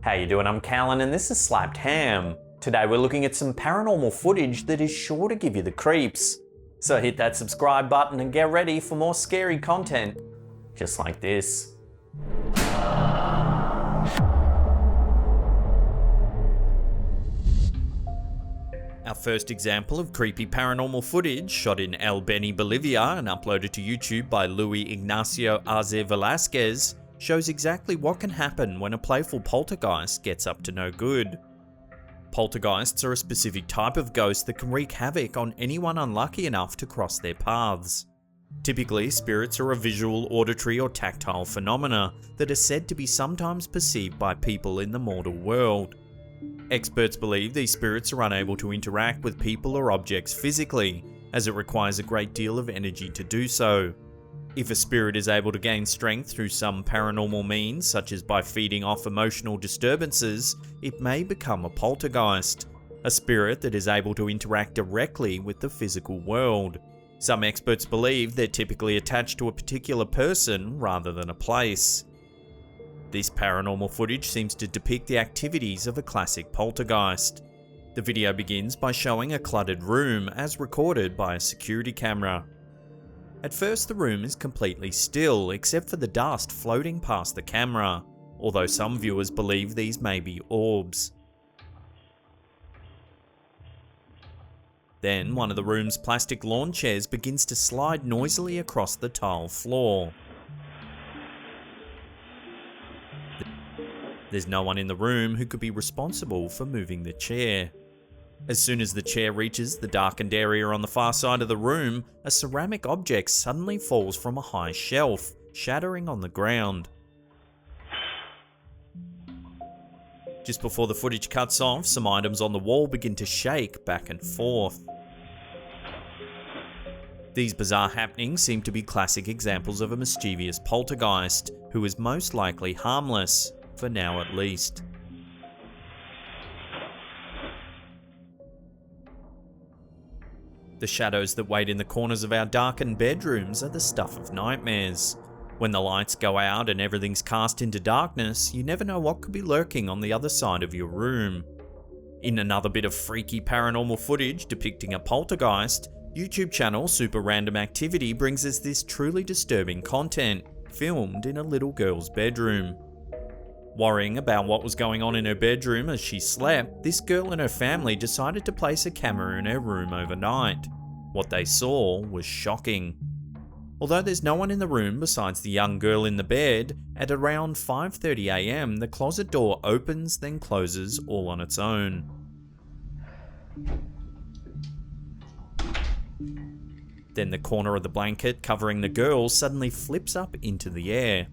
How you doing? I'm Callan and this is Slapped Ham. Today we're looking at some paranormal footage that is sure to give you the creeps. So hit that subscribe button and get ready for more scary content, just like this. Our first example of creepy paranormal footage, shot in El Beni, Bolivia and uploaded to YouTube by Luis Ignacio Arce Velasquez, shows exactly what can happen when a playful poltergeist gets up to no good. Poltergeists are a specific type of ghost that can wreak havoc on anyone unlucky enough to cross their paths. Typically, spirits are a visual, auditory or tactile phenomena that are said to be sometimes perceived by people in the mortal world. Experts believe these spirits are unable to interact with people or objects physically, as it requires a great deal of energy to do so. If a spirit is able to gain strength through some paranormal means, such as by feeding off emotional disturbances, it may become a poltergeist, a spirit that is able to interact directly with the physical world. Some experts believe they're typically attached to a particular person rather than a place. This paranormal footage seems to depict the activities of a classic poltergeist. The video begins by showing a cluttered room as recorded by a security camera. At first the room is completely still except for the dust floating past the camera, although some viewers believe these may be orbs. Then one of the room's plastic lawn chairs begins to slide noisily across the tile floor. There's no one in the room who could be responsible for moving the chair. As soon as the chair reaches the darkened area on the far side of the room, a ceramic object suddenly falls from a high shelf, shattering on the ground. Just before the footage cuts off, some items on the wall begin to shake back and forth. These bizarre happenings seem to be classic examples of a mischievous poltergeist, who is most likely harmless, for now at least. The shadows that wait in the corners of our darkened bedrooms are the stuff of nightmares. When the lights go out and everything's cast into darkness, you never know what could be lurking on the other side of your room. In another bit of freaky paranormal footage depicting a poltergeist, YouTube channel Super Random Activity brings us this truly disturbing content, filmed in a little girl's bedroom. Worrying about what was going on in her bedroom as she slept, this girl and her family decided to place a camera in her room overnight. What they saw was shocking. Although there's no one in the room besides the young girl in the bed, at around 5:30 AM the closet door opens then closes all on its own. Then the corner of the blanket covering the girl suddenly flips up into the air.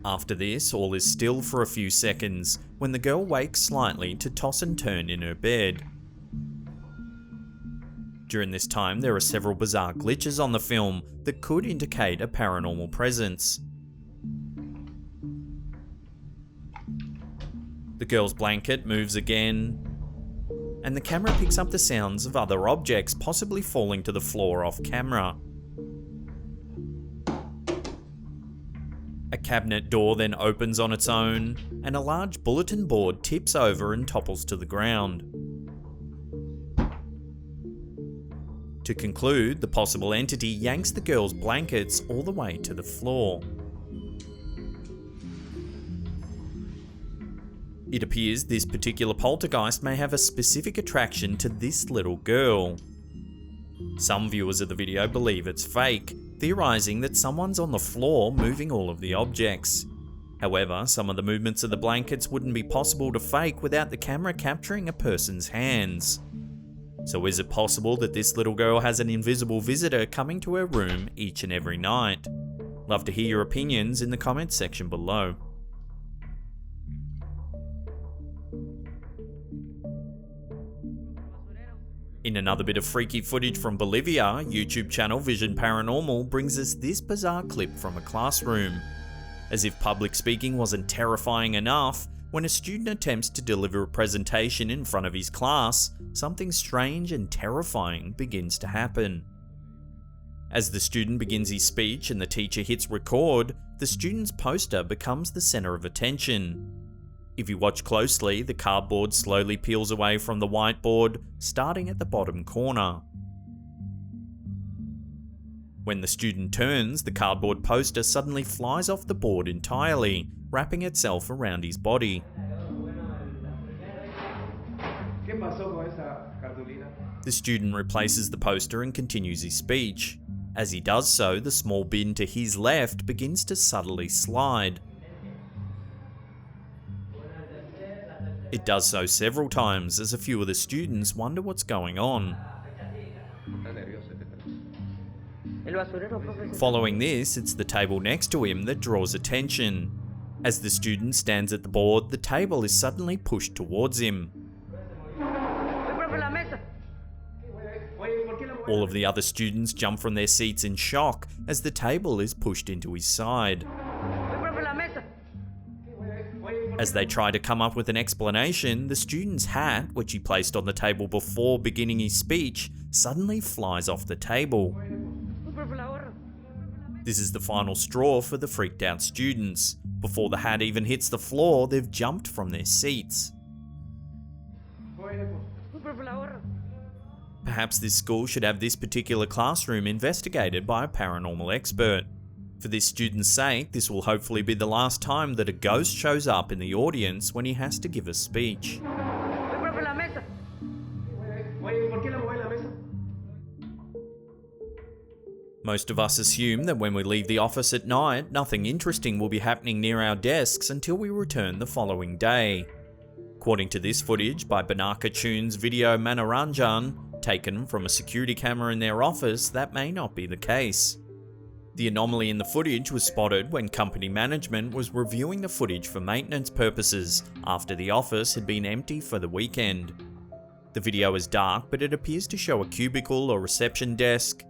After this, all is still for a few seconds, when the girl wakes slightly to toss and turn in her bed. During this time, there are several bizarre glitches on the film that could indicate a paranormal presence. The girl's blanket moves again, and the camera picks up the sounds of other objects possibly falling to the floor off camera. A cabinet door then opens on its own, and a large bulletin board tips over and topples to the ground. To conclude, the possible entity yanks the girl's blankets all the way to the floor. It appears this particular poltergeist may have a specific attraction to this little girl. Some viewers of the video believe it's fake, theorizing that someone's on the floor moving all of the objects. However, some of the movements of the blankets wouldn't be possible to fake without the camera capturing a person's hands. So is it possible that this little girl has an invisible visitor coming to her room each and every night? Love to hear your opinions in the comments section below. In another bit of freaky footage from Bolivia, YouTube channel Vision Paranormal brings us this bizarre clip from a classroom. As if public speaking wasn't terrifying enough, when a student attempts to deliver a presentation in front of his class, something strange and terrifying begins to happen. As the student begins his speech and the teacher hits record, the student's poster becomes the center of attention. If you watch closely, the cardboard slowly peels away from the whiteboard, starting at the bottom corner. When the student turns, the cardboard poster suddenly flies off the board entirely, wrapping itself around his body. The student replaces the poster and continues his speech. As he does so, the small bin to his left begins to subtly slide. It does so several times as a few of the students wonder what's going on. Following this, it's the table next to him that draws attention. As the student stands at the board, the table is suddenly pushed towards him. All of the other students jump from their seats in shock as the table is pushed into his side. As they try to come up with an explanation, the student's hat, which he placed on the table before beginning his speech, suddenly flies off the table. This is the final straw for the freaked out students. Before the hat even hits the floor, they've jumped from their seats. Perhaps this school should have this particular classroom investigated by a paranormal expert. For this student's sake, this will hopefully be the last time that a ghost shows up in the audience when he has to give a speech. Most of us assume that when we leave the office at night, nothing interesting will be happening near our desks until we return the following day. According to this footage by Banaka Tunes Video Manoranjan, taken from a security camera in their office, that may not be the case. The anomaly in the footage was spotted when company management was reviewing the footage for maintenance purposes after the office had been empty for the weekend. The video is dark, but it appears to show a cubicle or reception desk.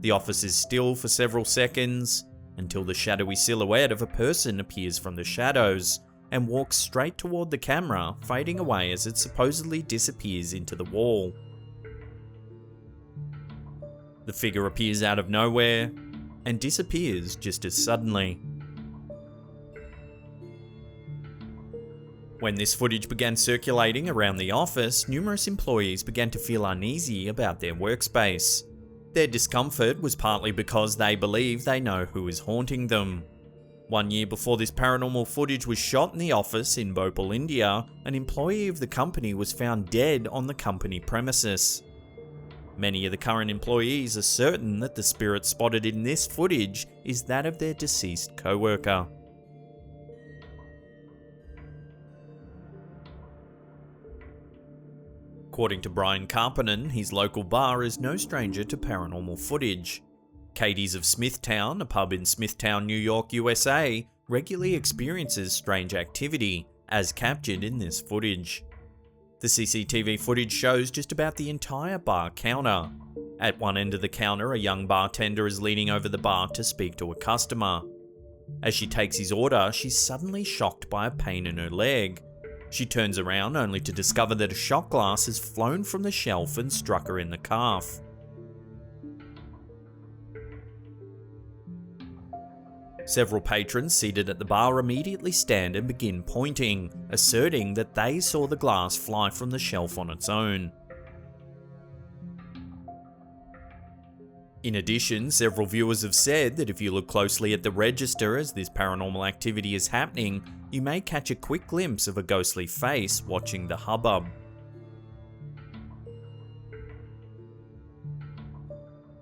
The office is still for several seconds, until the shadowy silhouette of a person appears from the shadows and walks straight toward the camera, fading away as it supposedly disappears into the wall. The figure appears out of nowhere and disappears just as suddenly. When this footage began circulating around the office, numerous employees began to feel uneasy about their workspace. Their discomfort was partly because they believe they know who is haunting them. 1 year before this paranormal footage was shot in the office in Bhopal, India, an employee of the company was found dead on the company premises. Many of the current employees are certain that the spirit spotted in this footage is that of their deceased co-worker. According to Brian Carpenen, his local bar is no stranger to paranormal footage. Katie's of Smithtown, a pub in Smithtown, New York, USA, regularly experiences strange activity, as captured in this footage. The CCTV footage shows just about the entire bar counter. At one end of the counter, a young bartender is leaning over the bar to speak to a customer. As she takes his order, she's suddenly shocked by a pain in her leg. She turns around only to discover that a shot glass has flown from the shelf and struck her in the calf. Several patrons seated at the bar immediately stand and begin pointing, asserting that they saw the glass fly from the shelf on its own. In addition, several viewers have said that if you look closely at the register as this paranormal activity is happening, you may catch a quick glimpse of a ghostly face watching the hubbub.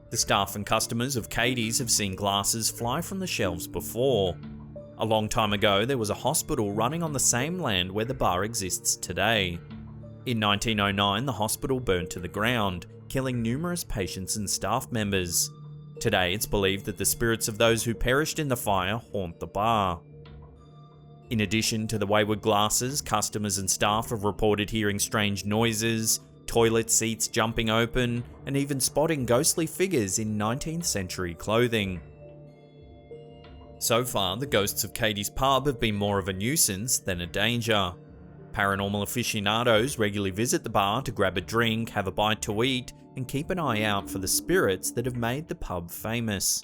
The staff and customers of Katie's have seen glasses fly from the shelves before. A long time ago, there was a hospital running on the same land where the bar exists today. In 1909, the hospital burned to the ground, killing numerous patients and staff members. Today, it's believed that the spirits of those who perished in the fire haunt the bar. In addition to the wayward glasses, customers and staff have reported hearing strange noises, toilet seats jumping open, and even spotting ghostly figures in 19th century clothing. So far, the ghosts of Katie's pub have been more of a nuisance than a danger. Paranormal aficionados regularly visit the bar to grab a drink, have a bite to eat, and keep an eye out for the spirits that have made the pub famous.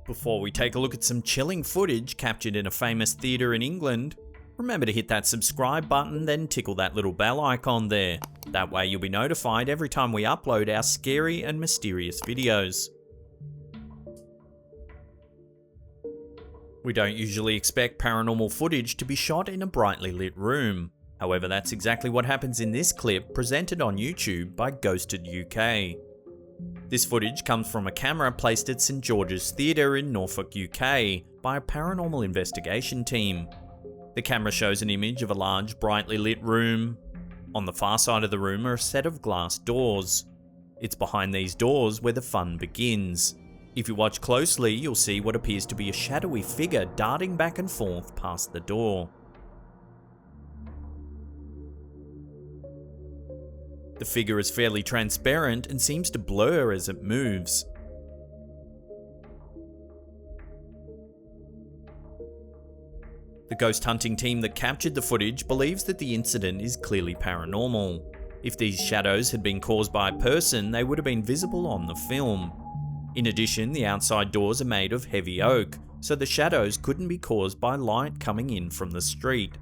Before we take a look at some chilling footage captured in a famous theatre in England, remember to hit that subscribe button, then tickle that little bell icon there. That way you'll be notified every time we upload our scary and mysterious videos. We don't usually expect paranormal footage to be shot in a brightly lit room. However, that's exactly what happens in this clip presented on YouTube by Ghosted UK. This footage comes from a camera placed at St George's Theatre in Norfolk, UK by a paranormal investigation team. The camera shows an image of a large, brightly lit room. On the far side of the room are a set of glass doors. It's behind these doors where the fun begins. If you watch closely, you'll see what appears to be a shadowy figure darting back and forth past the door. The figure is fairly transparent and seems to blur as it moves. The ghost hunting team that captured the footage believes that the incident is clearly paranormal. If these shadows had been caused by a person, they would have been visible on the film. In addition, the outside doors are made of heavy oak, so the shadows couldn't be caused by light coming in from the street.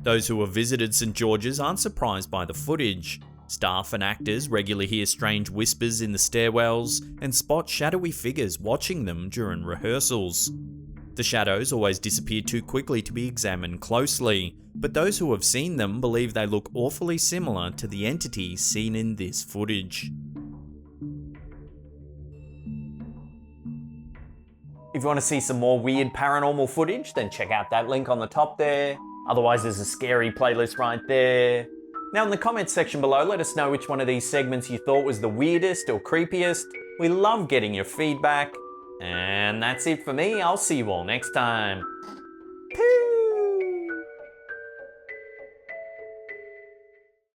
Those who have visited St George's aren't surprised by the footage. Staff and actors regularly hear strange whispers in the stairwells and spot shadowy figures watching them during rehearsals. The shadows always disappear too quickly to be examined closely, but those who have seen them believe they look awfully similar to the entity seen in this footage. If you want to see some more weird paranormal footage, then check out that link on the top there. Otherwise, there's a scary playlist right there. Now in the comments section below, let us know which one of these segments you thought was the weirdest or creepiest. We love getting your feedback. And that's it for me. I'll see you all next time.